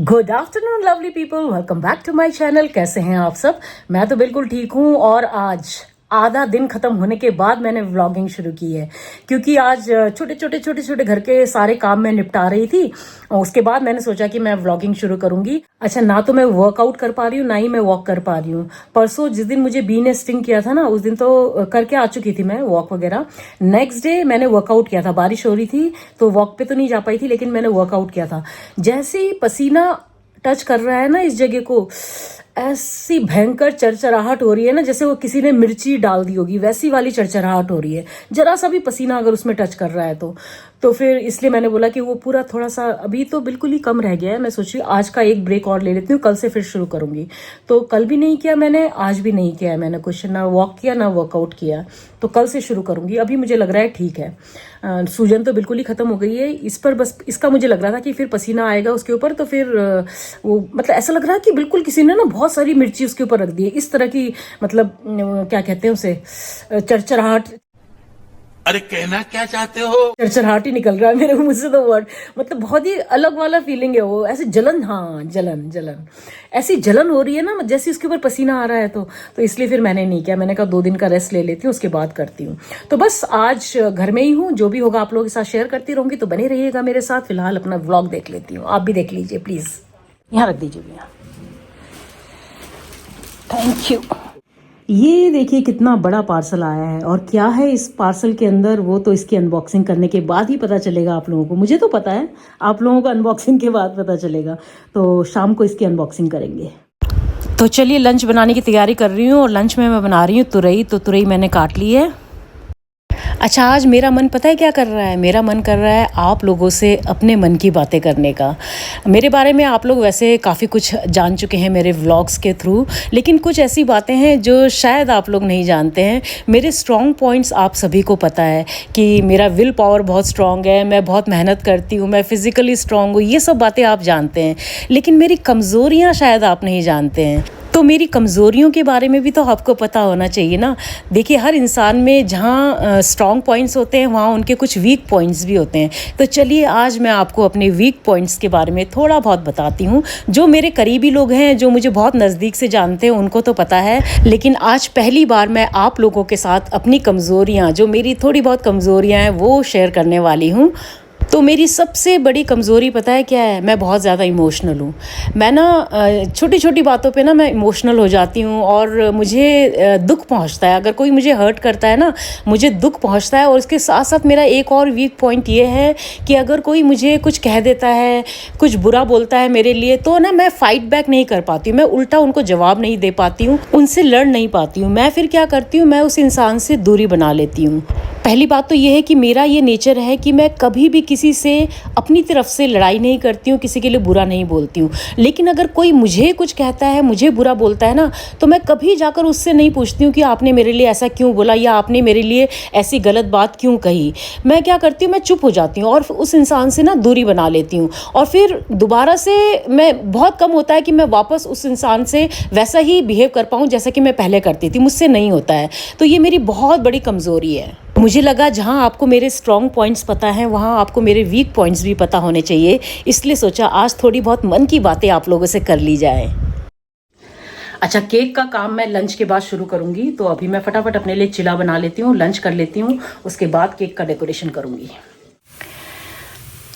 Good afternoon lovely people, welcome back to my channel. कैसे हैं आप सब? मैं तो बिल्कुल ठीक हूँ और आज आधा दिन खत्म होने के बाद मैंने व्लॉगिंग शुरू की है, क्योंकि आज छोटे छोटे घर के सारे काम मैं निपटा रही थी और उसके बाद मैंने सोचा कि मैं व्लॉगिंग शुरू करूंगी। अच्छा, ना तो मैं वर्कआउट कर पा रही हूँ, ना ही मैं वॉक कर पा रही हूँ। परसों जिस दिन मुझे बी ने स्टिंग किया था ना, उस दिन तो करके आ चुकी थी मैं वॉक वगैरह। नेक्स्ट डे मैंने वर्कआउट किया था, बारिश हो रही थी तो वॉक पे तो नहीं जा पाई थी, लेकिन मैंने वर्कआउट किया था। जैसे ही पसीना टच कर रहा है ना इस जगह को, ऐसी भयंकर चरचराहट हो रही है ना, जैसे वो किसी ने मिर्ची डाल दी होगी, वैसी वाली चरचराहट हो रही है। जरा सा भी पसीना अगर उसमें टच कर रहा है तो फिर इसलिए मैंने बोला कि वो पूरा थोड़ा सा अभी तो बिल्कुल ही कम रह गया है। मैं सोच रही हूँ आज का एक ब्रेक और ले लेती हूँ, कल से फिर शुरू करूंगी। तो कल भी नहीं किया मैंने, आज भी नहीं किया मैंने, कुछ ना वॉक किया ना वर्कआउट किया। तो कल से शुरू करूंगी। अभी मुझे लग रहा है ठीक है। सूजन तो बिल्कुल ही खत्म हो गई है इस पर, बस इसका मुझे लग रहा था कि फिर पसीना आएगा उसके ऊपर तो फिर वो मतलब ऐसा लग रहा है कि बिल्कुल किसी ने ना बहुत सारी मिर्ची उसके ऊपर रख दी है, इस तरह की मतलब क्या कहते हैं उसे, चरचराहट। अरे कहना क्या चाहते हो? चरचराहट ही निकल रहा है मेरे मुंह से तो वर्ड, मतलब बहुत ही अलग वाला फीलिंग है वो, ऐसे जलन, हाँ जलन ऐसी जलन हो रही है ना, जैसे उसके ऊपर पसीना आ रहा है। तो इसलिए फिर मैंने नहीं किया। मैंने कहा 2 दिन का रेस्ट ले लेती हूँ, उसके बाद करती हूँ। तो बस आज घर में ही हूँ, जो भी होगा आप लोगों के साथ शेयर करती रहूंगी, तो बने रहिएगा मेरे साथ। फिलहाल अपना व्लॉग देख लेती हूँ, आप भी देख लीजिए प्लीज। यहाँ रख दीजिए भैया, थैंक यू। ये देखिए कितना बड़ा पार्सल आया है, और क्या है इस पार्सल के अंदर वो तो इसकी अनबॉक्सिंग करने के बाद ही पता चलेगा आप लोगों को। मुझे तो पता है, आप लोगों को अनबॉक्सिंग के बाद पता चलेगा। तो शाम को इसकी अनबॉक्सिंग करेंगे। तो चलिए लंच बनाने की तैयारी कर रही हूँ, और लंच में मैं बना रही हूँ तुरई। तो तुरई मैंने काट ली है। अच्छा, आज मेरा मन पता है क्या कर रहा है? मेरा मन कर रहा है आप लोगों से अपने मन की बातें करने का। मेरे बारे में आप लोग वैसे काफ़ी कुछ जान चुके हैं मेरे व्लॉग्स के थ्रू, लेकिन कुछ ऐसी बातें हैं जो शायद आप लोग नहीं जानते हैं। मेरे स्ट्रॉन्ग पॉइंट्स आप सभी को पता है कि मेरा विल पावर बहुत स्ट्रॉन्ग है, मैं बहुत मेहनत करती हूँ, मैं फिज़िकली स्ट्रॉन्ग हूँ, ये सब बातें आप जानते हैं। लेकिन मेरी कमज़ोरियाँ शायद आप नहीं जानते हैं। तो मेरी कमज़ोरियों के बारे में भी तो आपको पता होना चाहिए ना। देखिए, हर इंसान में जहाँ स्ट्रॉन्ग पॉइंट्स होते हैं, वहाँ उनके कुछ वीक पॉइंट्स भी होते हैं। तो चलिए आज मैं आपको अपने वीक पॉइंट्स के बारे में थोड़ा बहुत बताती हूँ। जो मेरे करीबी लोग हैं, जो मुझे बहुत नज़दीक से जानते हैं, उनको तो पता है, लेकिन आज पहली बार मैं आप लोगों के साथ अपनी कमज़ोरियाँ, जो मेरी थोड़ी बहुत कमज़ोरियाँ हैं, वो शेयर करने वाली हूँ। तो मेरी सबसे बड़ी कमज़ोरी पता है क्या है? मैं बहुत ज़्यादा इमोशनल हूँ। मैं ना छोटी छोटी बातों पे ना मैं इमोशनल हो जाती हूँ, और मुझे दुख पहुँचता है। अगर कोई मुझे हर्ट करता है ना, मुझे दुख पहुँचता है। और उसके साथ साथ मेरा एक और वीक पॉइंट ये है कि अगर कोई मुझे कुछ कह देता है, कुछ बुरा बोलता है मेरे लिए, तो ना मैं फ़ाइट बैक नहीं कर पाती हूँ। मैं उल्टा उनको जवाब नहीं दे पाती हूँ, उनसे लड़ नहीं पाती हूँ। मैं फिर क्या करती हूँ, मैं उस इंसान से दूरी बना लेती हूँ। पहली बात तो ये है कि मेरा ये नेचर है कि मैं कभी भी किसी से अपनी तरफ से लड़ाई नहीं करती हूँ, किसी के लिए बुरा नहीं बोलती हूँ। लेकिन अगर कोई मुझे कुछ कहता है, मुझे बुरा बोलता है ना, तो मैं कभी जाकर उससे नहीं पूछती हूँ कि आपने मेरे लिए ऐसा क्यों बोला, या आपने मेरे लिए ऐसी गलत बात क्यों कही। मैं क्या करती हूँ, मैं चुप हो जाती हूँ और उस इंसान से ना दूरी बना लेती हूँ। और फिर दोबारा से मैं, बहुत कम होता है कि मैं वापस उस इंसान से वैसा ही बिहेव कर पाऊँ जैसा कि मैं पहले करती थी। मुझसे नहीं होता है। तो ये मेरी बहुत बड़ी कमज़ोरी है। मुझे लगा जहाँ आपको मेरे स्ट्रॉन्ग पॉइंट्स पता हैं, वहाँ आपको मेरे वीक पॉइंट्स भी पता होने चाहिए। इसलिए सोचा आज थोड़ी बहुत मन की बातें आप लोगों से कर ली जाए। अच्छा, केक का काम मैं लंच के बाद शुरू करूँगी। तो अभी मैं फटाफट अपने लिए चिला बना लेती हूँ, लंच कर लेती हूँ, उसके बाद केक का डेकोरेशन करूँगी।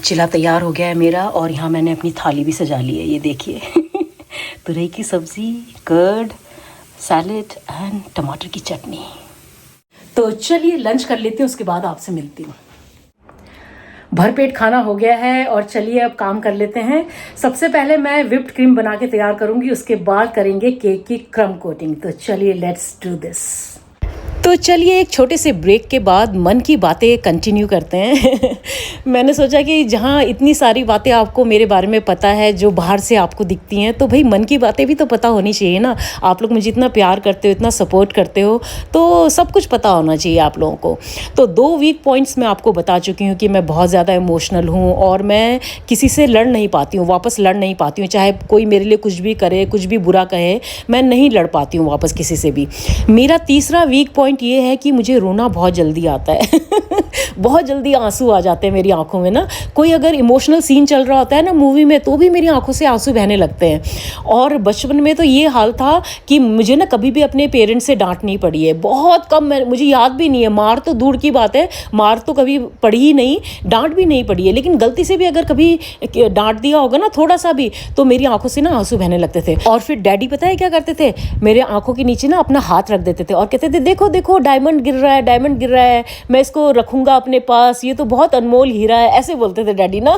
चिला तैयार हो गया है मेरा, और यहाँ मैंने अपनी थाली भी सजा ली है। ये देखिए तुरई की सब्ज़ी, कर्ड, सैलेड एंड टमाटर की चटनी। तो चलिए लंच कर लेती हूँ, उसके बाद आपसे मिलती हूँ। भरपेट खाना हो गया है, और चलिए अब काम कर लेते हैं। सबसे पहले मैं व्हिप्ड क्रीम बना के तैयार करूंगी, उसके बाद करेंगे केक की क्रम कोटिंग। तो चलिए लेट्स डू दिस। तो चलिए एक छोटे से ब्रेक के बाद मन की बातें कंटिन्यू करते हैं। मैंने सोचा कि जहाँ इतनी सारी बातें आपको मेरे बारे में पता है, जो बाहर से आपको दिखती हैं, तो भाई मन की बातें भी तो पता होनी चाहिए ना। आप लोग मुझे इतना प्यार करते हो, इतना सपोर्ट करते हो, तो सब कुछ पता होना चाहिए आप लोगों को। तो 2 वीक पॉइंट्स मैं आपको बता चुकी हूँ कि मैं बहुत ज़्यादा इमोशनल हूँ, और मैं किसी से लड़ नहीं पाती हूँ, वापस लड़ नहीं पाती हूँ। चाहे कोई मेरे लिए कुछ भी करे, कुछ भी बुरा कहे, मैं नहीं लड़ पाती हूँ वापस किसी से भी। मेरा तीसरा वीक पॉइंट पॉइंट ये है कि मुझे रोना बहुत जल्दी आता है बहुत जल्दी आंसू आ जाते हैं मेरी आंखों में ना। कोई अगर इमोशनल सीन चल रहा होता है ना मूवी में तो भी मेरी आंखों से आंसू बहने लगते हैं। और बचपन में तो ये हाल था कि मुझे ना कभी भी अपने पेरेंट्स से डांट नहीं पड़ी है, बहुत कम। मुझे याद भी नहीं है, मार तो दूर की बात है, मार तो कभी पड़ी ही नहीं, डांट भी नहीं पड़ी है। लेकिन गलती से भी अगर कभी डांट दिया होगा ना थोड़ा सा भी तो मेरी आंखों से ना आंसू बहने लगते थे। और फिर डैडी पता है क्या करते थे, मेरे आंखों के नीचे ना अपना हाथ रख देते थे और कहते थे देखो देखो डायमंड गिर रहा है, डायमंड गिर रहा है, मैं इसको रखूंगा अपने पास, ये तो बहुत अनमोल हीरा है, ऐसे बोलते थे डैडी ना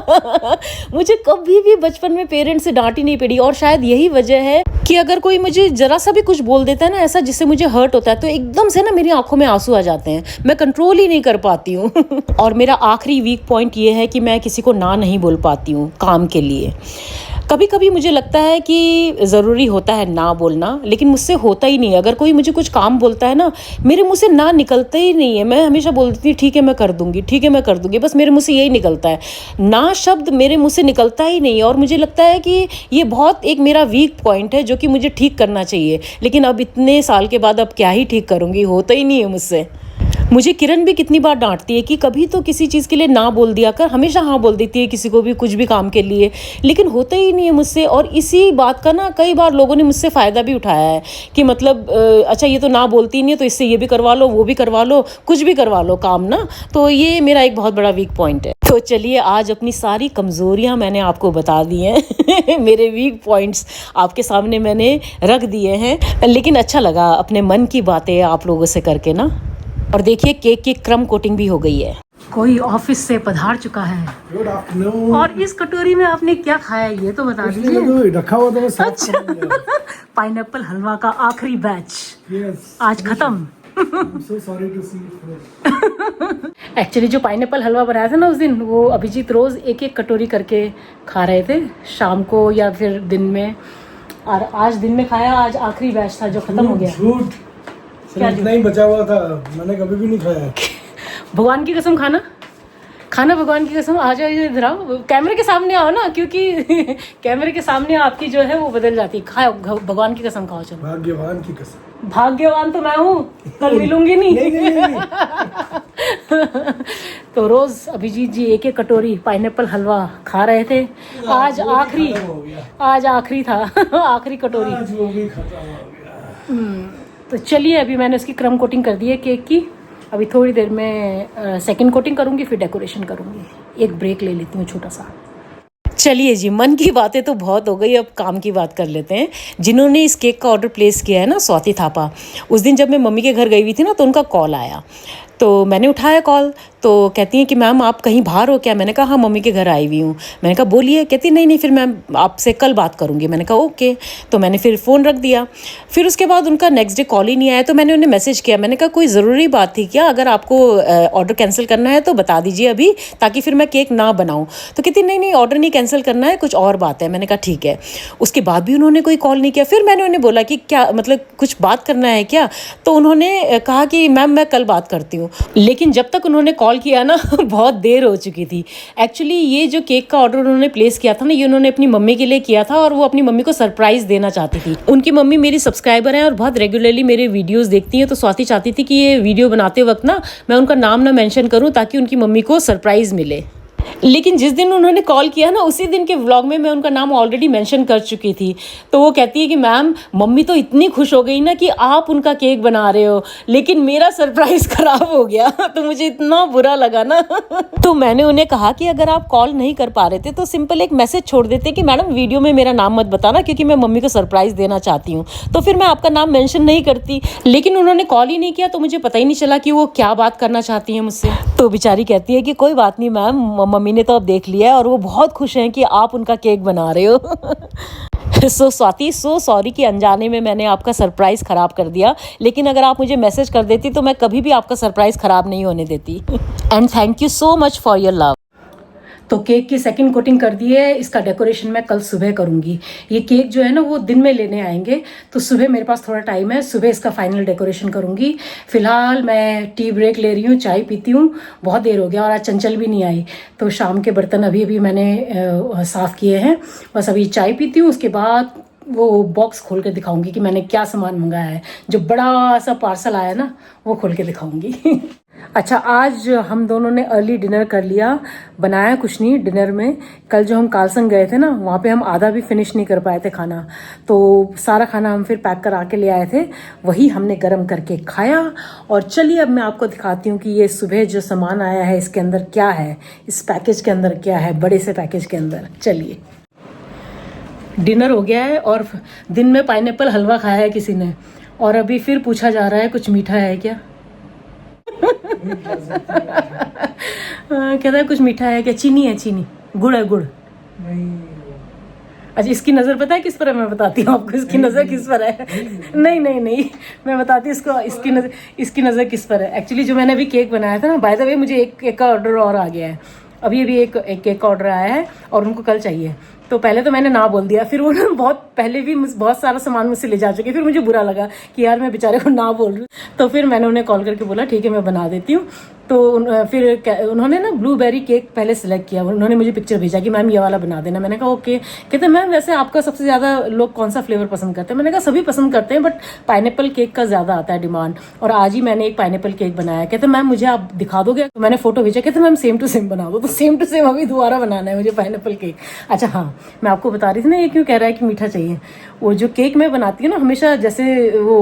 मुझे कभी भी बचपन में पेरेंट्स से डांट ही नहीं पड़ी। और शायद यही वजह है कि अगर कोई मुझे जरा सा भी कुछ बोल देता है ना ऐसा जिससे मुझे हर्ट होता है तो एकदम से ना मेरी आंखों में आंसू आ जाते हैं, मैं कंट्रोल ही नहीं कर पाती हूँ और मेरा आखिरी वीक पॉइंट ये है कि मैं किसी को ना नहीं बोल पाती हूँ काम के लिए। कभी कभी मुझे लगता है कि ज़रूरी होता है ना बोलना, लेकिन मुझसे होता ही नहीं है। अगर कोई मुझे कुछ काम बोलता है ना मेरे मुंह से ना निकलता ही नहीं है। मैं हमेशा बोलती हूँ ठीक है मैं कर दूंगी, ठीक है मैं कर दूंगी, बस मेरे मुंह से यही निकलता है, ना शब्द मेरे मुंह से निकलता ही नहीं है। और मुझे लगता है कि ये बहुत एक मेरा वीक पॉइंट है जो कि मुझे ठीक करना चाहिए, लेकिन अब इतने साल के बाद अब क्या ही ठीक करूँगी, होता ही नहीं है मुझसे। मुझे किरण भी कितनी बार डांटती है कि कभी तो किसी चीज़ के लिए ना बोल दिया कर, हमेशा हाँ बोल देती है किसी को भी कुछ भी काम के लिए, लेकिन होता ही नहीं है मुझसे। और इसी बात का ना कई बार लोगों ने मुझसे फ़ायदा भी उठाया है कि मतलब अच्छा ये तो ना बोलती नहीं है तो इससे ये भी करवा लो, वो भी करवा लो, कुछ भी करवा लो काम ना। तो ये मेरा एक बहुत बड़ा वीक पॉइंट है। तो चलिए आज अपनी सारी कमज़ोरियाँ मैंने आपको बता दी हैं मेरे वीक पॉइंट्स आपके सामने मैंने रख दिए हैं। लेकिन अच्छा लगा अपने मन की बातें आप लोगों से करके ना। और देखिए केक की क्रम कोटिंग भी हो गई है। कोई ऑफिस से पधार चुका है। Good afternoon. और इस कटोरी में आपने क्या खाया ये तो बता दीजिए। रखा हुआ था मैं साफ अच्छा कर दिया। पाइनएप्पल हलवा का आखिरी बैच Yes. आज खत्म। I'm so sorry to see it. Actually जो पाइनएप्पल हलवा बनाया था ना उस दिन वो अभिजीत रोज़ एक एक कटोरी करके खा रहे थे शाम को या फिर दिन में, और आज दिन में खाया, आज आखिरी बैच था जो खत्म हो गया। झूठ। सिर्फ इतना ही बचा हुआ था, मैंने कभी भी नहीं खाया। भगवान की कसम खाना, खाना भगवान की कसम। आ जाओ इधर आओ, कैमरे के सामने आओ ना, क्योंकि कैमरे के सामने आपकी जो है वो बदल जाती है। खाओ भगवान की कसम खाओ। चलो भाग्यवान की कसम। भाग्यवान तो मैं हूँ, कल मिलूंगी नहीं, नहीं। तो रोज अभिजीत जी एक एक कटोरी पाइनएप्पल हलवा खा रहे थे। आज आखिरी था आखिरी कटोरी। आज वो भी खत्म हो गया। तो चलिए अभी मैंने उसकी क्रम कोटिंग कर दी है केक की, अभी थोड़ी देर में सेकंड कोटिंग करूँगी, फिर डेकोरेशन करूँगी। एक ब्रेक ले लेती हूँ छोटा सा। चलिए जी, मन की बातें तो बहुत हो गई, अब काम की बात कर लेते हैं। जिन्होंने इस केक का ऑर्डर प्लेस किया है ना, स्वाति थापा, उस दिन जब मैं मम्मी के घर गई हुई थी ना तो उनका कॉल आया, तो मैंने उठाया कॉल। तो कहती हैं कि मैम आप कहीं बाहर हो क्या? मैंने कहा हाँ मम्मी के घर आई हुई हूँ। मैंने कहा बोलिए। कहती नहीं नहीं फिर मैं आपसे कल बात करूँगी। मैंने कहा ओके। तो मैंने फिर फ़ोन रख दिया। फिर उसके बाद उनका नेक्स्ट डे कॉल ही नहीं आया, तो मैंने उन्हें मैसेज किया। मैंने कहा कोई ज़रूरी बात थी क्या? अगर आपको ऑर्डर कैंसिल करना है तो बता दीजिए अभी, ताकि फिर मैं केक ना बनाऊँ। तो कहती नहीं नहीं ऑर्डर नहीं कैंसिल करना है, कुछ और बात है। मैंने कहा ठीक है। उसके बाद भी उन्होंने कोई कॉल नहीं किया। फिर मैंने उन्हें बोला कि क्या मतलब कुछ बात करना है क्या? तो उन्होंने कहा कि मैम मैं कल बात करती हूँ। लेकिन जब तक उन्होंने कॉल किया ना बहुत देर हो चुकी थी। एक्चुअली ये जो केक का ऑर्डर उन्होंने प्लेस किया था ना, ये उन्होंने अपनी मम्मी के लिए किया था और वो अपनी मम्मी को सरप्राइज़ देना चाहती थी। उनकी मम्मी मेरी सब्सक्राइबर हैं और बहुत रेगुलरली मेरे वीडियोस देखती हैं, तो स्वाति चाहती थी कि ये वीडियो बनाते वक्त ना मैं उनका नाम ना मेंशन करूं ताकि उनकी मम्मी को सरप्राइज़ मिले। लेकिन जिस दिन उन्होंने कॉल किया ना उसी दिन के व्लॉग में मैं उनका नाम ऑलरेडी मेंशन कर चुकी थी। तो वो कहती है कि मैम मम्मी तो इतनी खुश हो गई ना कि आप उनका केक बना रहे हो, लेकिन मेरा सरप्राइज़ ख़राब हो गया तो मुझे इतना बुरा लगा ना तो मैंने उन्हें कहा कि अगर आप कॉल नहीं कर पा रहे थे तो सिंपल एक मैसेज छोड़ देते कि मैडम वीडियो में मेरा नाम मत बताना क्योंकि मैं मम्मी को सरप्राइज़ देना चाहती हूँ, तो फिर मैं आपका नाम मेंशन नहीं करती। लेकिन उन्होंने कॉल ही नहीं किया तो मुझे पता ही नहीं चला कि वो क्या बात करना चाहती हैं मुझसे। तो बेचारी कहती है कि कोई बात नहीं मैम, मम्मी ने तो अब देख लिया है और वो बहुत खुश हैं कि आप उनका केक बना रहे हो। सो स्वाति सो सॉरी कि अनजाने में मैंने आपका सरप्राइज़ ख़राब कर दिया, लेकिन अगर आप मुझे मैसेज कर देती तो मैं कभी भी आपका सरप्राइज़ ख़राब नहीं होने देती। And thank you so much for your love. तो केक की सेकंड कोटिंग कर दी है, इसका डेकोरेशन मैं कल सुबह करूँगी। ये केक जो है ना वो दिन में लेने आएंगे, तो सुबह मेरे पास थोड़ा टाइम है, सुबह इसका फाइनल डेकोरेशन करूँगी। फिलहाल मैं टी ब्रेक ले रही हूँ, चाय पीती हूँ, बहुत देर हो गया और आज चंचल भी नहीं आई, तो शाम के बर्तन अभी मैंने साफ़ किए हैं, बस अभी चाय पीती हूँ। उसके बाद वो बॉक्स खोल के दिखाऊंगी कि मैंने क्या सामान मंगाया है। जो बड़ा सा पार्सल आया ना वो खोल के दिखाऊंगी। अच्छा, आज हम दोनों ने अर्ली डिनर कर लिया। बनाया कुछ नहीं डिनर में। कल जो हम कालसंग गए थे ना, वहाँ पे हम आधा भी फिनिश नहीं कर पाए थे खाना, तो सारा खाना हम फिर पैक करा के ले आए थे, वही हमने गर्म करके खाया। और चलिए अब मैं आपको दिखाती हूँ कि ये सुबह जो सामान आया है इसके अंदर क्या है, इस पैकेज के अंदर क्या है, बड़े से पैकेज के अंदर। चलिए, डिनर हो गया है और दिन में पाइनएप्पल हलवा खाया है किसी ने, और अभी फिर पूछा जा रहा है कुछ मीठा है क्या। कहता है कुछ मीठा है क्या। चीनी है, चीनी, गुड़ है, गुड़। अच्छा, इसकी नज़र पता है किस पर है, मैं बताती हूँ आपको इसकी नज़र किस पर है। नहीं नहीं नहीं, मैं बताती हूँ इसको, इसकी नज़र किस पर है। एक्चुअली जो मैंने अभी केक बनाया था ना, बाय द वे मुझे एक केक का ऑर्डर और आ गया है। अभी एक केक का ऑर्डर आया है और उनको कल चाहिए। तो पहले तो मैंने ना बोल दिया, फिर वो ना बहुत पहले भी बहुत सारा सामान मुझसे ले जा चुके, फिर मुझे बुरा लगा कि यार मैं बेचारे को ना बोल रही हूँ। तो फिर मैंने उन्हें कॉल करके बोला ठीक है मैं बना देती हूँ। तो फिर उन्होंने ना ब्लूबेरी केक पहले सिलेक्ट किया। उन्होंने मुझे पिक्चर भेजा कि मैम ये वाला बना देना। मैंने कहा ओके। कहते मैम वैसे आपका सबसे ज़्यादा लोग कौन सा फ्लेवर पसंद करते हैं। मैंने कहा सभी पसंद करते हैं, बट पाइनएप्पल केक का ज़्यादा आता है डिमांड, और आज ही मैंने एक पाइनएप्पल केक बनाया। कहते मैम मुझे आप दिखा दोगे। तो मैंने फोटो भेजा। कहते मैम सेम टू सेम बना दो। तो सेम टू सेम अभी दोबारा बनाना है मुझे पाइनएप्पल केक। अच्छा हाँ, मैं आपको बता रही थी ना ये क्यों कह रहा है कि मीठा चाहिए। वो जो केक मैं बनाती हूँ ना, हमेशा जैसे वो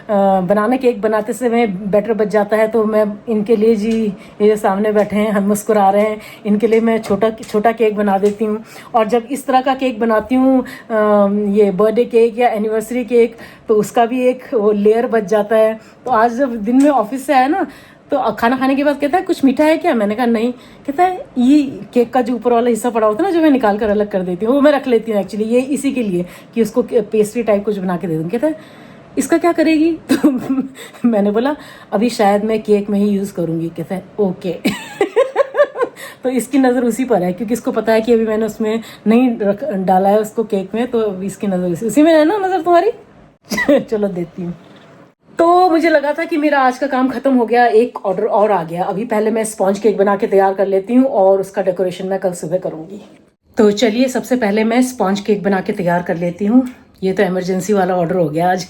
बनाना केक बनाते समय बैटर बच जाता है, तो मैं इनके लिए जी, ये सामने बैठे हैं, हम मुस्कुरा रहे हैं, इनके लिए मैं छोटा केक बना देती हूँ। और जब इस तरह का केक बनाती हूँ, ये बर्थडे केक या एनिवर्सरी केक, तो उसका भी एक वो लेयर बच जाता है। तो आज जब दिन में ऑफिस से आया ना, तो खाना खाने के बाद कहता है कुछ मीठा है क्या। मैंने कहा नहीं। कहता है ये केक का जो ऊपर वाला हिस्सा पड़ा होता है ना, जो मैं निकाल कर अलग कर देती हूँ, वो मैं रख लेती हूँ एक्चुअली ये इसी के लिए कि उसको पेस्ट्री टाइप कुछ बना के दे दूँ। कहता है इसका क्या करेगी। तो मैंने बोला अभी शायद मैं केक में ही यूज़ करूँगी। कहता है ओके। तो इसकी नज़र उसी पर है, क्योंकि इसको पता है कि अभी मैंने उसमें नहीं डाला है उसको केक में, तो अभी इसकी नज़र उसी में है ना नज़र तुम्हारी। चलो देती हूँ। तो मुझे लगा था कि मेरा आज का काम खत्म हो गया, एक ऑर्डर और आ गया। अभी पहले मैं स्पॉन्ज केक बना के तैयार कर लेती हूँ और उसका डेकोरेशन मैं कल सुबह करूँगी। तो चलिए सबसे पहले मैं स्पॉन्ज केक बना के तैयार कर लेती हूँ। ये तो इमरजेंसी वाला ऑर्डर हो गया आज।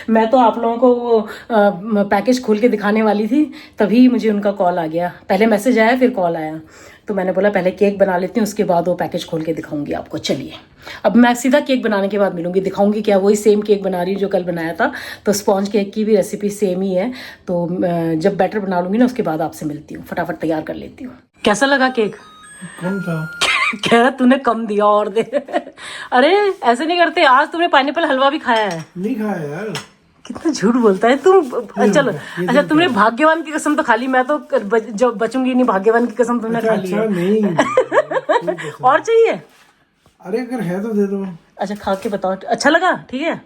मैं तो आप लोगों को वो पैकेज खोल के दिखाने वाली थी, तभी मुझे उनका कॉल आ गया। पहले मैसेज आया फिर कॉल आया, तो मैंने बोला पहले केक बना लेती हूँ, उसके बाद वो पैकेज खोल के दिखाऊंगी आपको। चलिए अब मैं सीधा केक बनाने के बाद मिलूंगी, दिखाऊंगी क्या वही सेम केक बना रही हूँ जो कल बनाया था। तो स्पॉन्ज केक की भी रेसिपी सेम ही है। तो जब बैटर बना लूंगी ना उसके बाद आपसे मिलती हूँ, फटाफट तैयार कर लेती हूँ। कैसा लगा केक। कौन था। कह रहा तूने कम दिया और दे। अरे ऐसे नहीं करते, आज तुमने पाइनएप्पल हलवा भी खाया है। नहीं खाया यार, कितना झूठ बोलता है तू। चलो अच्छा, तुमने भाग्यवान की कसम तो खा ली, मैं तो जब बचूंगी नहीं, भाग्यवान की कसम तुमने खा ली है। नहीं। और चाहिए। अरे अगर है तो दे दो। अच्छा खा के बताओ अच्छा लगा। ठीक है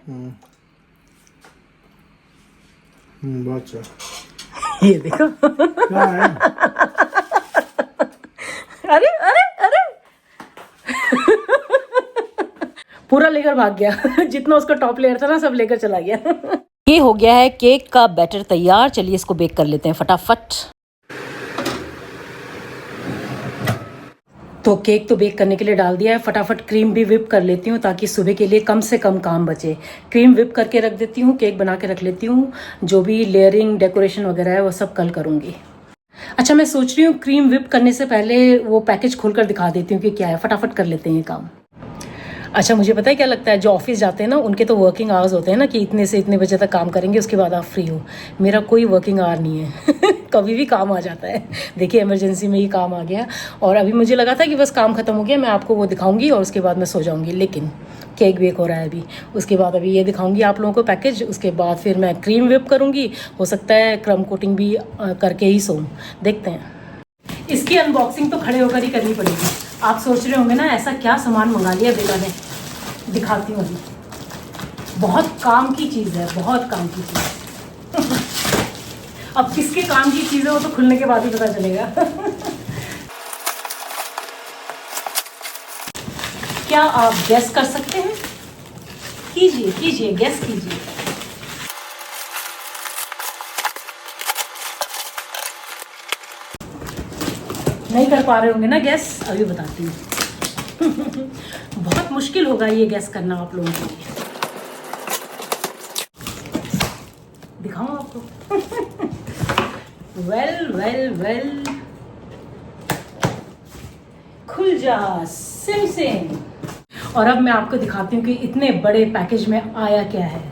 बहुत अच्छा। ये देखो। क्या है। अरे अरे अरे। पूरा लेकर भाग गया। जितना उसका टॉप लेयर था ना सब लेकर चला गया। ये हो गया है केक का बैटर तैयार। चलिए इसको बेक कर लेते हैं फटाफट। तो केक तो बेक करने के लिए डाल दिया है, फटाफट क्रीम भी विप कर लेती हूँ ताकि सुबह के लिए कम से कम काम बचे। क्रीम विप करके रख देती हूँ, केक बना के रख लेती हूँ। जो भी लेयरिंग डेकोरेशन वगैरह है वो सब कल करूँगी। अच्छा मैं सोच रही हूँ क्रीम विप करने से पहले वो पैकेज खोलकर दिखा देती हूँ कि क्या है, फटाफट कर लेते हैं ये काम। अच्छा मुझे पता है क्या लगता है, जो ऑफिस जाते हैं ना उनके तो वर्किंग आवर्स होते हैं ना कि इतने से इतने बजे तक काम करेंगे, उसके बाद आप फ्री हो। मेरा कोई वर्किंग आवर नहीं है। कभी भी काम आ जाता है। देखिए इमरजेंसी में ही काम आ गया, और अभी मुझे लगा था कि बस काम खत्म हो गया, मैं आपको वो दिखाऊंगी और उसके बाद मैं सो जाऊंगी, लेकिन केक बेक हो रहा है अभी। उसके बाद अभी ये दिखाऊंगी आप लोगों को पैकेज, उसके बाद फिर मैं क्रीम विप करूँगी। हो सकता है क्रम कोटिंग भी करके ही सोऊं, देखते हैं। इसकी अनबॉक्सिंग तो खड़े होकर ही करनी पड़ेगी। आप सोच रहे होंगे ना ऐसा क्या सामान मंगा लिया बेटा ने, दिखाती हूँ अभी। बहुत काम की चीज़ है, बहुत काम की चीज़। अब किसके काम की चीज़ है वो तो खुलने के बाद ही पता चलेगा। क्या आप गेस कर सकते हैं? कीजिए कीजिए, गेस कीजिए। नहीं कर पा रहे होंगे ना गेस, अभी बताती हूँ। बहुत मुश्किल होगा ये गैस करना आप लोगों के लिए। दिखाऊं आपको? वेल वेल वेल, खुल जा सिम सिम। और अब मैं आपको दिखाती हूँ कि इतने बड़े पैकेज में आया क्या है।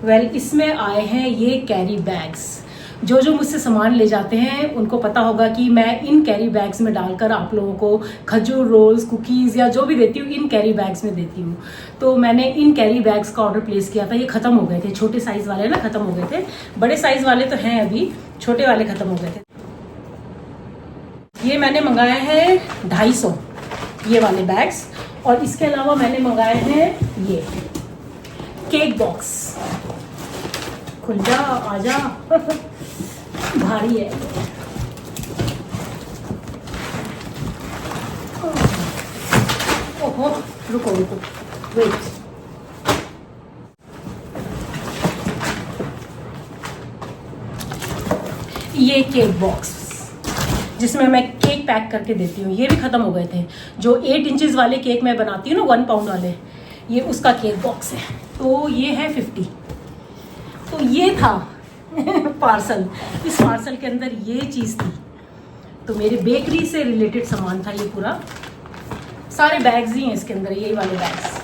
वेल, इसमें आए हैं ये कैरी बैग्स। जो जो मुझसे सामान ले जाते हैं उनको पता होगा कि मैं इन कैरी बैग्स में डालकर आप लोगों को खजूर रोल्स, कुकीज़ या जो भी देती हूँ इन कैरी बैग्स में देती हूँ। तो मैंने इन कैरी बैग्स का ऑर्डर प्लेस किया था। ये ख़त्म हो गए थे, छोटे साइज़ वाले ना ख़त्म हो गए थे। बड़े साइज़ वाले तो हैं अभी, छोटे वाले ख़त्म हो गए थे। ये मैंने मंगाए हैं 250 ये वाले बैग्स। और इसके अलावा मैंने मंगाए हैं ये केक बॉक्स। खुल जा, आजा। भारी है। ओहो, रुको रुको, वेट। ये केक बॉक्स जिसमें मैं केक पैक करके देती हूँ, ये भी ख़त्म हो गए थे। जो 8 इंचेस वाले केक मैं बनाती हूँ ना, 1 पाउंड वाले, ये उसका केक बॉक्स है। तो ये है 50। तो ये था पार्सल। इस पार्सल के अंदर ये चीज़ थी। तो मेरे बेकरी से रिलेटेड सामान था ये पूरा। सारे बैग्स ही हैं इसके अंदर, यही वाले bags.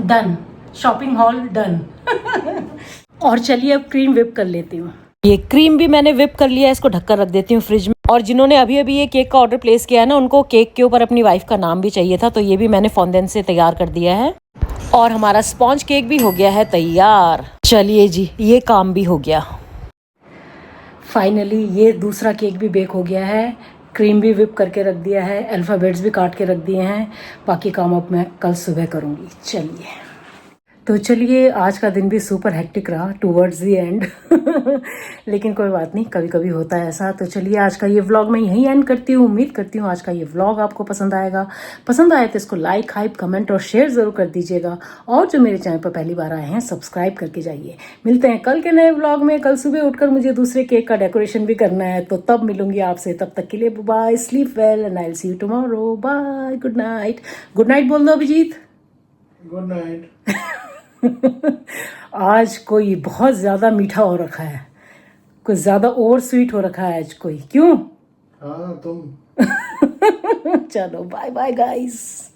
Done, shopping hall done. और चलिए अब क्रीम विप कर लेती हूँ। ये क्रीम भी मैंने विप कर लिया है, इसको ढककर रख देती हूँ फ्रिज में। और जिन्होंने अभी अभी ये केक का ऑर्डर प्लेस किया है ना, उनको केक के ऊपर अपनी वाइफ का नाम भी चाहिए था, तो ये भी मैंने फॉन्डेंट से तैयार कर दिया है। और हमारा स्पॉन्ज केक भी हो गया है तैयार। चलिए जी, ये काम भी हो गया। फाइनली ये दूसरा केक भी बेक हो गया है। क्रीम भी विप करके रख दिया है, अल्फ़ाबेट्स भी काट के रख दिए हैं। बाकी काम अब मैं कल सुबह करूँगी। चलिए, तो चलिए, आज का दिन भी सुपर हेक्टिक रहा टूवर्ड्स दी एंड। लेकिन कोई बात नहीं, कभी कभी होता है ऐसा। तो चलिए, आज का ये व्लॉग मैं यहीं एंड करती हूँ। उम्मीद करती हूँ आज का ये व्लॉग आपको पसंद आएगा। पसंद आए तो इसको लाइक, हाइप, कमेंट और शेयर ज़रूर कर दीजिएगा। और जो मेरे चैनल पर पहली बार आए हैं, सब्सक्राइब करके जाइए। मिलते हैं कल के नए व्लॉग में। कल सुबह उठकर मुझे दूसरे केक का डेकोरेशन भी करना है, तो तब मिलूंगी आपसे। तब तक के लिए bye, sleep well and I will see you tomorrow. Bye, good night. Good night बोल दो अभिजीत। Good night. आज कोई बहुत ज्यादा मीठा हो रखा है, कुछ ज्यादा ओवर स्वीट हो रखा है आज कोई। क्यों? हाँ, तुम। चलो, बाय बाय गाइस।